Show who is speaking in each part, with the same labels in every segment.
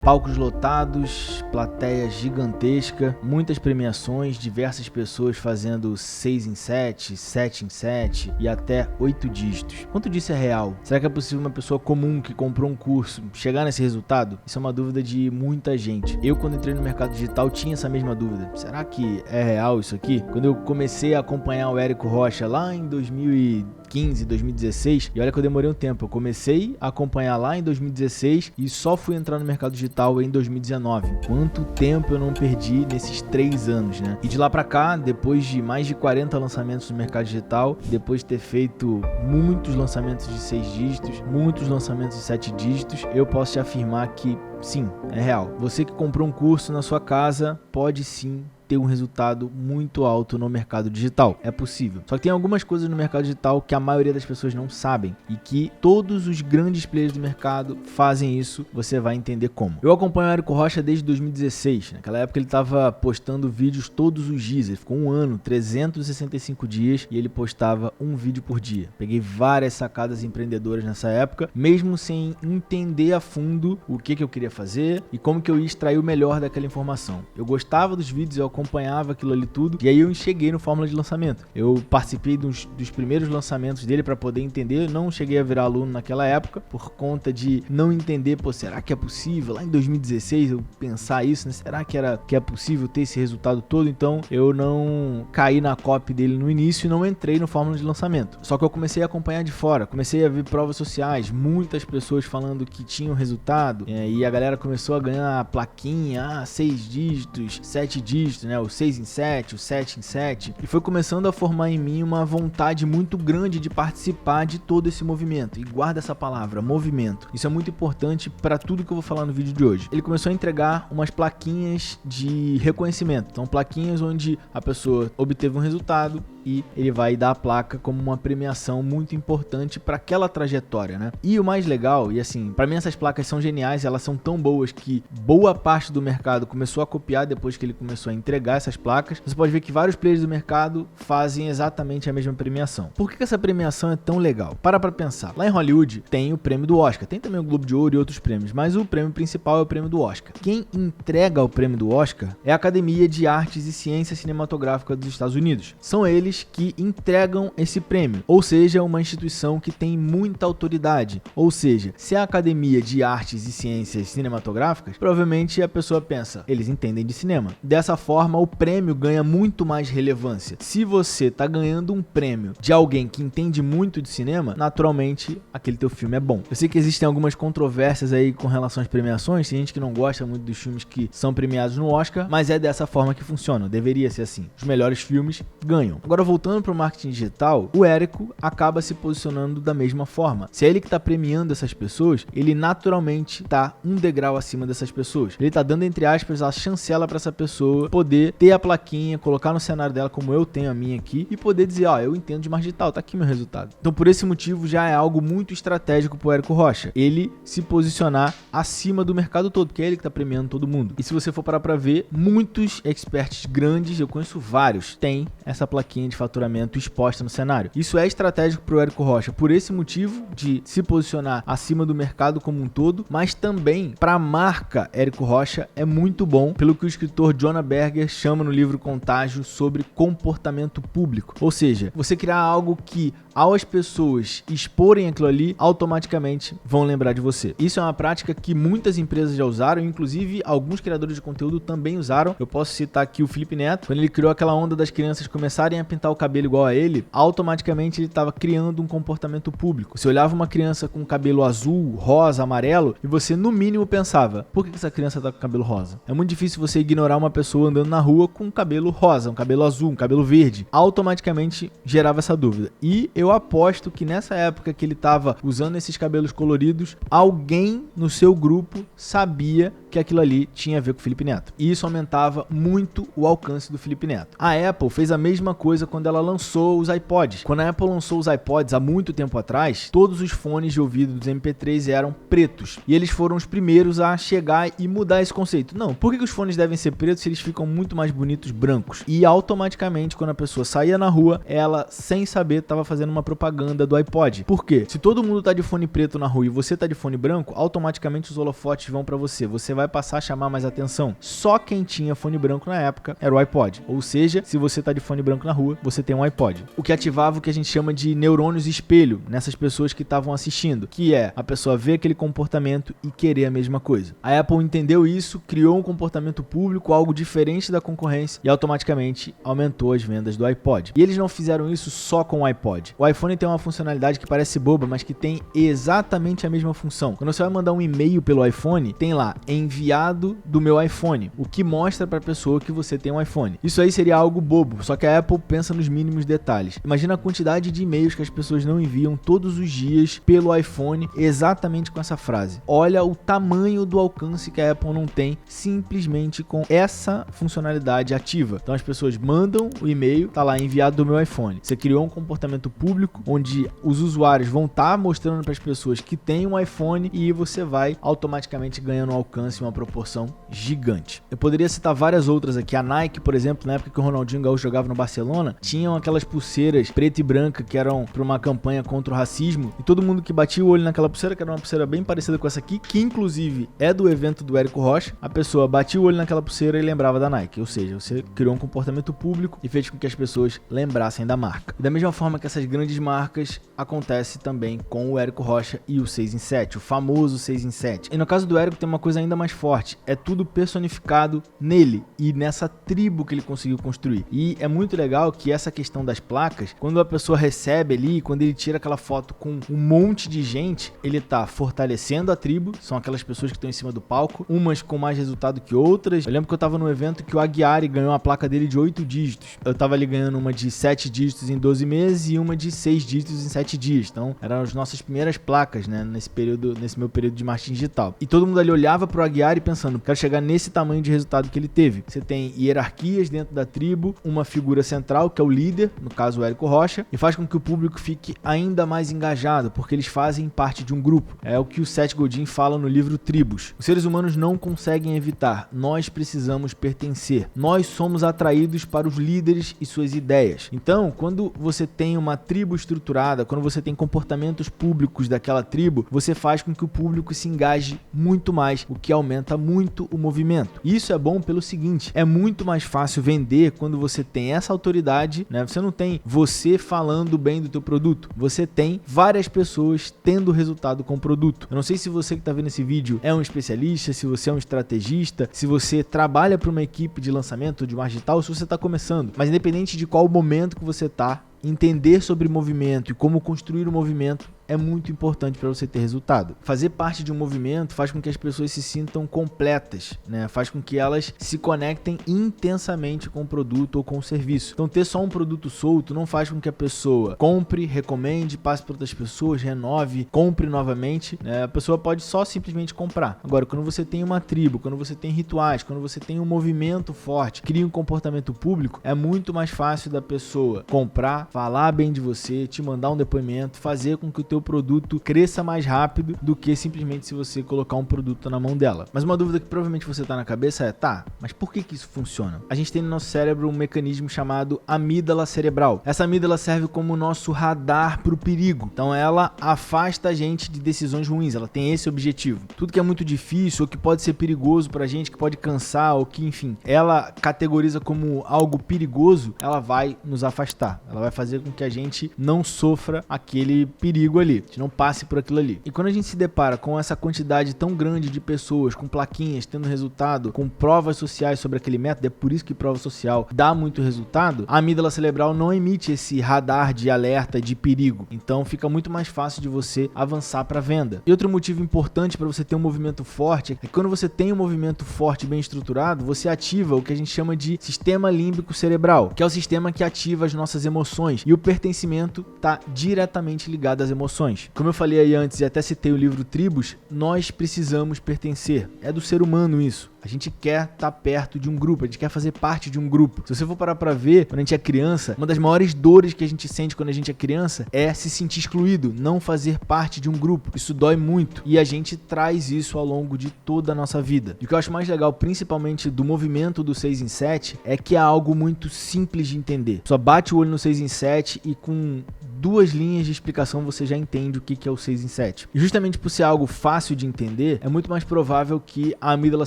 Speaker 1: Palcos lotados, plateia gigantesca, muitas premiações, diversas pessoas fazendo 6 em 7, 7 em 7 e até 8 dígitos. Quanto disso é real? Será que é possível uma pessoa comum que comprou um curso chegar nesse resultado? Isso é uma dúvida de muita gente. Eu, quando entrei no mercado digital, tinha essa mesma dúvida. Será que é real isso aqui? Quando eu comecei a acompanhar o Érico Rocha lá em 2015, 2016, e olha que eu demorei um tempo, eu comecei a acompanhar lá em 2016 e só fui entrar no mercado digital em 2019. Quanto tempo eu não perdi nesses 3 anos, né? E de lá pra cá, depois de mais de 40 lançamentos no mercado digital, depois de ter feito muitos lançamentos de 6 dígitos, muitos lançamentos de 7 dígitos, eu posso te afirmar que sim, é real. Você que comprou um curso na sua casa pode sim ter um resultado muito alto no mercado digital. É possível. Só que tem algumas coisas no mercado digital que a maioria das pessoas não sabem e que todos os grandes players do mercado fazem isso. Você vai entender como. Eu acompanho o Érico Rocha desde 2016. Naquela época ele estava postando vídeos todos os dias. Ele ficou um ano, 365 dias e ele postava um vídeo por dia. Peguei várias sacadas empreendedoras nessa época, mesmo sem entender a fundo o que eu queria fazer e como que eu ia extrair o melhor daquela informação. Eu gostava dos vídeos, eu acompanhava aquilo ali tudo e aí eu cheguei no Fórmula de Lançamento. Eu participei dos primeiros lançamentos dele para poder entender. Eu não cheguei a virar aluno naquela época por conta de não entender, pô, será que é possível? Lá em 2016 eu pensar isso, né? Será que é possível ter esse resultado todo? Então eu não caí na copy dele no início e não entrei no Fórmula de Lançamento. Só que eu comecei a acompanhar de fora, comecei a ver provas sociais, muitas pessoas falando que tinham resultado e a galera começou a ganhar plaquinha, 6 dígitos, 7 dígitos, né? O 6 em 7, o 7 em 7, e foi começando a formar em mim uma vontade muito grande de participar de todo esse movimento. E guarda essa palavra, movimento. Isso é muito importante para tudo que eu vou falar no vídeo de hoje. Ele começou a entregar umas plaquinhas de reconhecimento. Então, plaquinhas onde a pessoa obteve um resultado e ele vai dar a placa como uma premiação muito importante para aquela trajetória, né? E o mais legal, e assim, para mim essas placas são geniais, elas são tão boas que boa parte do mercado começou a copiar depois que ele começou a entregar essas placas. Você pode ver que vários players do mercado fazem exatamente a mesma premiação. Por que essa premiação é tão legal? Para pensar. Lá em Hollywood tem o prêmio do Oscar, tem também o Globo de Ouro e outros prêmios, mas o prêmio principal é o prêmio do Oscar. Quem entrega o prêmio do Oscar é a Academia de Artes e Ciências Cinematográficas dos Estados Unidos. São eles que entregam esse prêmio, ou seja, uma instituição que tem muita autoridade. Ou seja, se é a Academia de Artes e Ciências Cinematográficas, provavelmente a pessoa pensa, eles entendem de cinema. Dessa forma, o prêmio ganha muito mais relevância. Se você está ganhando um prêmio de alguém que entende muito de cinema, naturalmente aquele teu filme é bom. Eu sei que existem algumas controvérsias aí com relação às premiações, tem gente que não gosta muito dos filmes que são premiados no Oscar, mas é dessa forma que funciona, deveria ser assim. Os melhores filmes ganham. Agora, voltando para o marketing digital, o Érico acaba se posicionando da mesma forma. Se é ele que está premiando essas pessoas, ele naturalmente está um degrau acima dessas pessoas. Ele está dando, entre aspas, a chancela para essa pessoa poder ter a plaquinha, colocar no cenário dela como eu tenho a minha aqui e poder dizer, ó, eu entendo de marketing digital, tá aqui meu resultado. Então, por esse motivo, já é algo muito estratégico pro Érico Rocha. Ele se posicionar acima do mercado todo, porque é ele que tá premiando todo mundo. E se você for parar pra ver, muitos experts grandes, eu conheço vários, têm essa plaquinha de faturamento exposta no cenário. Isso é estratégico pro Érico Rocha, por esse motivo de se posicionar acima do mercado como um todo, mas também pra marca Érico Rocha é muito bom, pelo que o escritor Jonah Berger chama no livro Contágio sobre comportamento público. Ou seja, você criar algo que, ao as pessoas exporem aquilo ali, automaticamente vão lembrar de você. Isso é uma prática que muitas empresas já usaram, inclusive alguns criadores de conteúdo também usaram. Eu posso citar aqui o Felipe Neto, quando ele criou aquela onda das crianças começarem a pintar o cabelo igual a ele, automaticamente ele estava criando um comportamento público. Você olhava uma criança com cabelo azul, rosa, amarelo, e você no mínimo pensava, por que essa criança está com cabelo rosa? É muito difícil você ignorar uma pessoa andando na rua com um cabelo rosa, um cabelo azul, um cabelo verde. Automaticamente gerava essa dúvida. E eu aposto que nessa época que ele estava usando esses cabelos coloridos, alguém no seu grupo sabia que aquilo ali tinha a ver com o Felipe Neto. E isso aumentava muito o alcance do Felipe Neto. A Apple fez a mesma coisa quando ela lançou os iPods. Quando a Apple lançou os iPods há muito tempo atrás, todos os fones de ouvido dos MP3 eram pretos. E eles foram os primeiros a chegar e mudar esse conceito. Não, por que os fones devem ser pretos se eles ficam muito mais bonitos brancos? E automaticamente, quando a pessoa saía na rua, ela, sem saber, estava fazendo uma propaganda do iPod. Por quê? Se todo mundo tá de fone preto na rua e você tá de fone branco, automaticamente os holofotes vão para você. Você vai passar a chamar mais atenção. Só quem tinha fone branco na época era o iPod. Ou seja, se você tá de fone branco na rua, você tem um iPod. O que ativava o que a gente chama de neurônios espelho nessas pessoas que estavam assistindo, que é a pessoa ver aquele comportamento e querer a mesma coisa. A Apple entendeu isso, criou um comportamento público, algo diferente da concorrência, e automaticamente aumentou as vendas do iPod. E eles não fizeram isso só com o iPod. O iPhone tem uma funcionalidade que parece boba, mas que tem exatamente a mesma função. Quando você vai mandar um e-mail pelo iPhone, tem lá, enviado do meu iPhone, o que mostra para a pessoa que você tem um iPhone. Isso aí seria algo bobo, só que a Apple pensa nos mínimos detalhes. Imagina a quantidade de e-mails que as pessoas não enviam todos os dias pelo iPhone exatamente com essa frase. Olha o tamanho do alcance que a Apple não tem simplesmente com essa funcionalidade ativa. Então as pessoas mandam o e-mail, tá lá, enviado do meu iPhone. Você criou um comportamento público onde os usuários vão estar mostrando para as pessoas que tem um iPhone e você vai automaticamente ganhando um alcance em uma proporção gigante. Eu poderia citar várias outras aqui. A Nike, por exemplo, na época que o Ronaldinho Gaúcho jogava no Barcelona, tinham aquelas pulseiras preta e branca que eram para uma campanha contra o racismo, e todo mundo que batia o olho naquela pulseira, que era uma pulseira bem parecida com essa aqui, que inclusive é do evento do Érico Rocha, a pessoa batia o olho naquela pulseira e lembrava da Nike. Ou seja, você criou um comportamento público e fez com que as pessoas lembrassem da marca. E da mesma forma que essas grandes marcas, acontece também com o Érico Rocha e o 6 em 7, o famoso 6 em 7. E no caso do Érico tem uma coisa ainda mais forte, é tudo personificado nele e nessa tribo que ele conseguiu construir. E é muito legal que essa questão das placas, quando a pessoa recebe ali, quando ele tira aquela foto com um monte de gente, ele tá fortalecendo a tribo, são aquelas pessoas que estão em cima do palco, umas com mais resultado que outras. Eu lembro que eu tava num evento que o Aguiari ganhou uma placa dele de 8 dígitos. Eu tava ali ganhando uma de 7 dígitos em 12 meses e uma de 6 dígitos em 7 dias. Então, eram as nossas primeiras placas, né, nesse meu período de marketing digital. E todo mundo ali olhava pro Aguiari pensando, quero chegar nesse tamanho de resultado que ele teve. Você tem hierarquias dentro da tribo, uma figura central, que é o líder, no caso o Érico Rocha, e faz com que o público fique ainda mais engajado, porque eles fazem parte de um grupo. É o que o Seth Godin fala no livro Tribos. Os seres humanos não conseguem evitar, nós precisamos pertencer. Nós somos atraídos para os líderes e suas ideias. Então, quando você tem uma tribo estruturada, quando você tem comportamentos públicos daquela tribo, você faz com que o público se engaje muito mais, o que aumenta muito o movimento. E isso é bom pelo seguinte, é muito mais fácil vender quando você tem essa autoridade, né? Você não tem você falando bem do teu produto, você tem várias pessoas tendo resultado com o produto. Eu não sei se você que está vendo esse vídeo é um especialista, se você é um estrategista, se você trabalha para uma equipe de lançamento de marketing digital, ou se você está começando, mas independente de qual momento que você está, entender sobre movimento e como construir o movimento é muito importante para você ter resultado. Fazer parte de um movimento faz com que as pessoas se sintam completas, né? Faz com que elas se conectem intensamente com o produto ou com o serviço. Então, ter só um produto solto não faz com que a pessoa compre, recomende, passe para outras pessoas, renove, compre novamente, né? A pessoa pode só simplesmente comprar. Agora, quando você tem uma tribo, quando você tem rituais, quando você tem um movimento forte, cria um comportamento público, é muito mais fácil da pessoa comprar, falar bem de você, te mandar um depoimento, fazer com que o teu produto cresça mais rápido do que simplesmente se você colocar um produto na mão dela. Mas uma dúvida que provavelmente você tá na cabeça é, mas por que isso funciona? A gente tem no nosso cérebro um mecanismo chamado amígdala cerebral. Essa amígdala serve como nosso radar para o perigo. Então ela afasta a gente de decisões ruins, ela tem esse objetivo. Tudo que é muito difícil ou que pode ser perigoso pra gente, que pode cansar ou que, enfim, ela categoriza como algo perigoso, ela vai nos afastar. Ela vai fazer com que a gente não sofra aquele perigo ali, a gente não passe por aquilo ali. E quando a gente se depara com essa quantidade tão grande de pessoas com plaquinhas tendo resultado, com provas sociais sobre aquele método, é por isso que prova social dá muito resultado, a amígdala cerebral não emite esse radar de alerta de perigo. Então fica muito mais fácil de você avançar para venda. E outro motivo importante para você ter um movimento forte é que quando você tem um movimento forte e bem estruturado, você ativa o que a gente chama de sistema límbico cerebral, que é o sistema que ativa as nossas emoções, e o pertencimento está diretamente ligado às emoções. Como eu falei aí antes e até citei o livro Tribos, nós precisamos pertencer. É do ser humano isso. A gente quer estar perto de um grupo, a gente quer fazer parte de um grupo. Se você for parar pra ver, quando a gente é criança, uma das maiores dores que a gente sente quando a gente é criança é se sentir excluído, não fazer parte de um grupo. Isso dói muito e a gente traz isso ao longo de toda a nossa vida. E o que eu acho mais legal, principalmente do movimento do 6 em 7, é que é algo muito simples de entender. Só bate o olho no 6 em 7 e com 2 linhas de explicação você já entende o que é o 6 em 7. E justamente por ser algo fácil de entender, é muito mais provável que a amígdala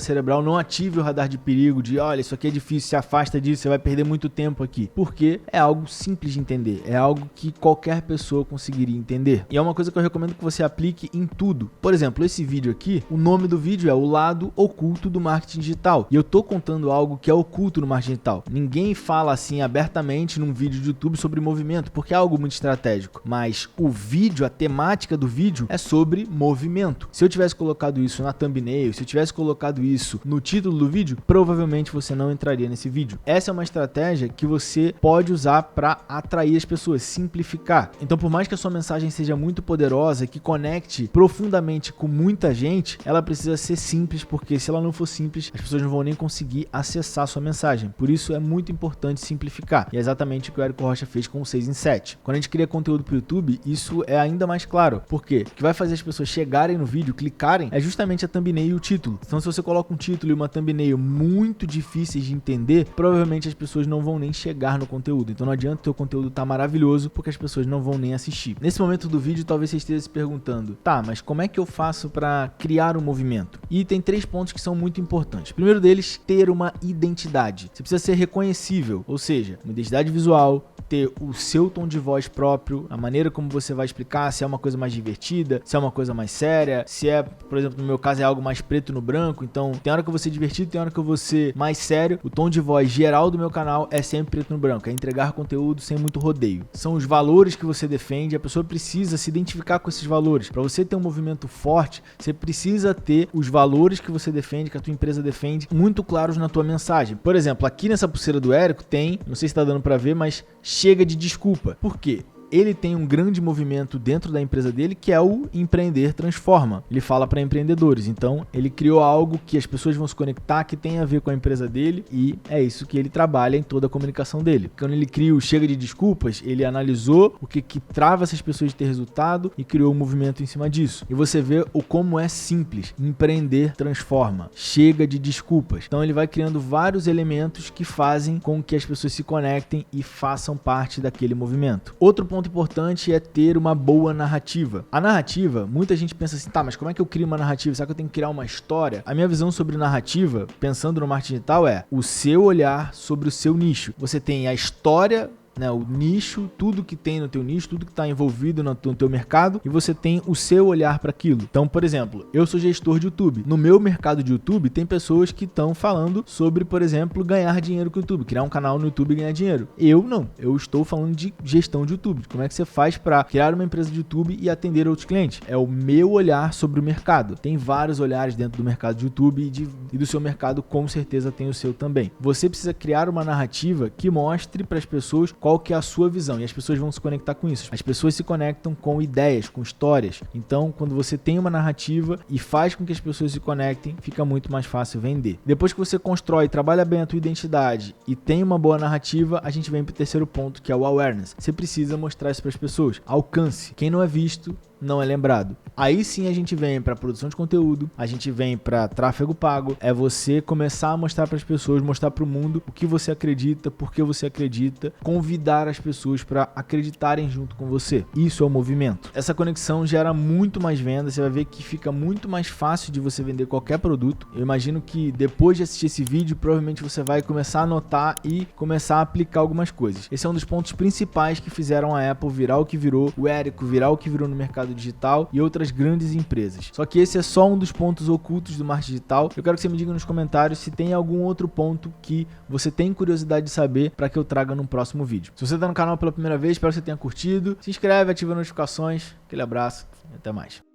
Speaker 1: cerebral não ative o radar de perigo de, olha, isso aqui é difícil, se afasta disso, você vai perder muito tempo aqui. Porque é algo simples de entender, é algo que qualquer pessoa conseguiria entender. E é uma coisa que eu recomendo que você aplique em tudo. Por exemplo, esse vídeo aqui, o nome do vídeo é o lado oculto do marketing digital. E eu tô contando algo que é oculto no marketing digital. Ninguém fala assim abertamente num vídeo de YouTube sobre movimento, porque é algo muito estratégico. Mas o vídeo, a temática do vídeo é sobre movimento. Se eu tivesse colocado isso na thumbnail, se eu tivesse colocado isso no título do vídeo, provavelmente você não entraria nesse vídeo. Essa é uma estratégia que você pode usar para atrair as pessoas, simplificar. Então, por mais que a sua mensagem seja muito poderosa, que conecte profundamente com muita gente, ela precisa ser simples, porque se ela não for simples, as pessoas não vão nem conseguir acessar a sua mensagem. Por isso é muito importante simplificar. E é exatamente o que o Érico Rocha fez com o 6 em 7. Quando a gente cria conteúdo para o YouTube, isso é ainda mais claro. Por quê? O que vai fazer as pessoas chegarem no vídeo, clicarem, é justamente a thumbnail e o título. Então, se você coloca um título e uma thumbnail muito difíceis de entender, provavelmente as pessoas não vão nem chegar no conteúdo. Então não adianta o teu conteúdo estar maravilhoso, porque as pessoas não vão nem assistir. Nesse momento do vídeo, talvez você esteja se perguntando, tá, mas como é que eu faço para criar um movimento? E tem 3 pontos que são muito importantes. O primeiro deles, ter uma identidade. Você precisa ser reconhecível, ou seja, uma identidade visual, ter o seu tom de voz próprio, a maneira como você vai explicar, se é uma coisa mais divertida, se é uma coisa mais séria, se é, por exemplo, no meu caso é algo mais preto no branco, então tem hora que eu vou ser divertido, tem hora que eu vou ser mais sério. O tom de voz geral do meu canal é sempre preto no branco, é entregar conteúdo sem muito rodeio. São os valores que você defende, a pessoa precisa se identificar com esses valores. Para você ter um movimento forte, você precisa ter os valores que você defende, que a tua empresa defende, muito claros na tua mensagem. Por exemplo, aqui nessa pulseira do Érico tem, não sei se tá dando para ver, mas chega de desculpa. Por quê? Ele tem um grande movimento dentro da empresa dele que é o Empreender Transforma. Ele fala para empreendedores, então ele criou algo que as pessoas vão se conectar, que tem a ver com a empresa dele, e é isso que ele trabalha em toda a comunicação dele. Quando ele cria o Chega de Desculpas, ele analisou o que trava essas pessoas de ter resultado e criou um movimento em cima disso. E você vê o como é simples. Empreender Transforma. Chega de desculpas. Então ele vai criando vários elementos que fazem com que as pessoas se conectem e façam parte daquele movimento. Outro ponto importante é ter uma boa narrativa. A narrativa, muita gente pensa assim, tá, mas como é que eu crio uma narrativa? Será que eu tenho que criar uma história? A minha visão sobre narrativa, pensando no marketing digital, é o seu olhar sobre o seu nicho. Você tem a história, né, o nicho, tudo que tem no teu nicho, tudo que está envolvido no teu mercado, e você tem o seu olhar para aquilo. Então, por exemplo, eu sou gestor de YouTube. No meu mercado de YouTube, tem pessoas que estão falando sobre, por exemplo, ganhar dinheiro com o YouTube, criar um canal no YouTube e ganhar dinheiro. Eu não. Eu estou falando de gestão de YouTube. Como é que você faz para criar uma empresa de YouTube e atender outros clientes? É o meu olhar sobre o mercado. Tem vários olhares dentro do mercado de YouTube e do seu mercado, com certeza tem o seu também. Você precisa criar uma narrativa que mostre para as pessoas qual que é a sua visão, e as pessoas vão se conectar com isso. As pessoas se conectam com ideias, com histórias. Então, quando você tem uma narrativa e faz com que as pessoas se conectem, fica muito mais fácil vender. Depois que você constrói, trabalha bem a tua identidade e tem uma boa narrativa, a gente vem para o terceiro ponto, que é o awareness. Você precisa mostrar isso para as pessoas. Alcance. Quem não é visto não é lembrado. Aí sim a gente vem para produção de conteúdo, a gente vem para tráfego pago, é você começar a mostrar para as pessoas, mostrar para o mundo o que você acredita, por que você acredita, convidar as pessoas para acreditarem junto com você. Isso é o movimento. Essa conexão gera muito mais vendas, você vai ver que fica muito mais fácil de você vender qualquer produto. Eu imagino que depois de assistir esse vídeo, provavelmente você vai começar a anotar e começar a aplicar algumas coisas. Esse é um dos pontos principais que fizeram a Apple virar o que virou, o Érico virar o que virou no mercado digital e outras grandes empresas. Só que esse é só um dos pontos ocultos do marketing digital. Eu quero que você me diga nos comentários se tem algum outro ponto que você tem curiosidade de saber para que eu traga no próximo vídeo. Se você está no canal pela primeira vez, espero que você tenha curtido. Se inscreve, ativa as notificações. Aquele abraço e até mais.